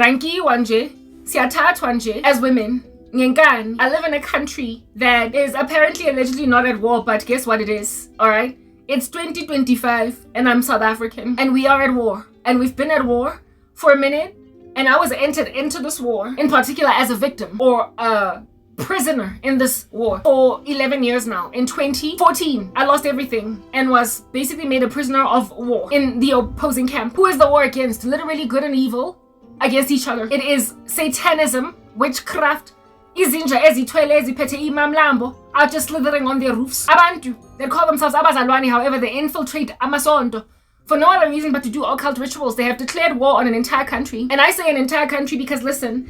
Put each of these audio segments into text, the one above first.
rankiwa nje, siyathathwa nje as women. Ngenkani, I live in a country that is apparently allegedly not at war, but guess what it is, alright? It's 2025 and I'm South African and we are at war. And we've been at war for a minute, and I was entered into this war, in particular as a victim or a prisoner in this war for 11 years now. In 2014, I lost everything and was basically made a prisoner of war in the opposing camp. Who is the war against? Literally good and evil against each other. It is satanism, witchcraft, izinja ezithwele eziphethe imamlambo are just slithering on their roofs. Abantu that call themselves abazalwane, however, they infiltrate amasonto for no other reason but to do occult rituals. They have declared war on an entire country. And I say an entire country because, listen,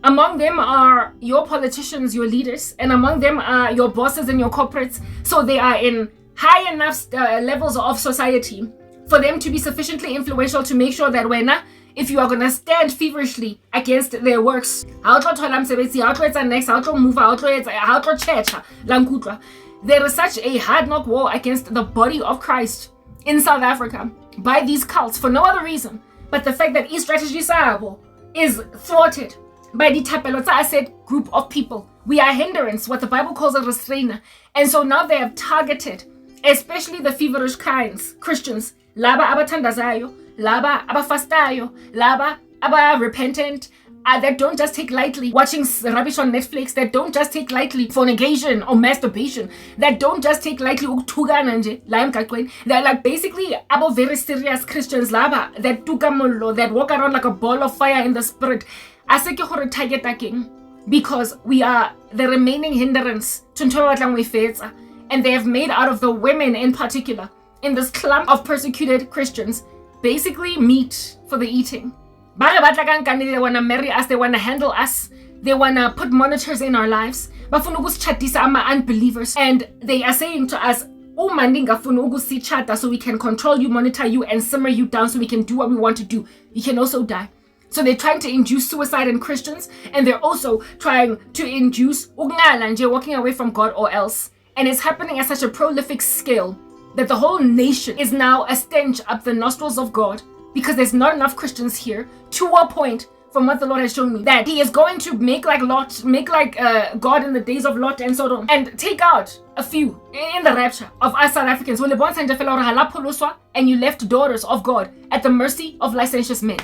among them are your politicians, your leaders, and among them are your bosses and your corporates. So they are in high enough levels of society for them to be sufficiently influential to make sure that if you are going to stand feverishly against their works, there is such a hard knock war against the body of Christ in South Africa by these cults for no other reason but the fact that strategy sabo is thwarted by the Tapelotsa said group of people. We are hindrance, what the Bible calls a restrainer. And so now they have targeted especially the feverish kinds, Christians, laba abathandazayo, laba abafastayo, laba aba-repentant, that don't just take lightly watching rubbish on Netflix, that don't just take lightly fornication or masturbation, that don't just take lightly ukuthukana nje la emgaqweni. They're like basically abo very serious Christians laba that tukamolo, that walk around like a ball of fire in the spirit. Aseke gore target taking because we are the remaining hindrance to ntho ba batlang we fetsa, and they have made out of the women in particular in this clump of persecuted Christians basically meat for the eating. They want to marry us, they want to handle us, they want to put monitors in our lives. Unbelievers, and they are saying to us, so we can control you, monitor you, and simmer you down so we can do what we want to do. You can also die. So they're trying to induce suicide in Christians, and they're also trying to induce walking away from God or else. And it's happening at such a prolific scale that the whole nation is now a stench up the nostrils of God, because there's not enough Christians here, to a point, from what the Lord has shown me, that he is going to make like God in the days of Lot and Sodom, and take out a few in the rapture of us South Africans, and you left daughters of God at the mercy of licentious men.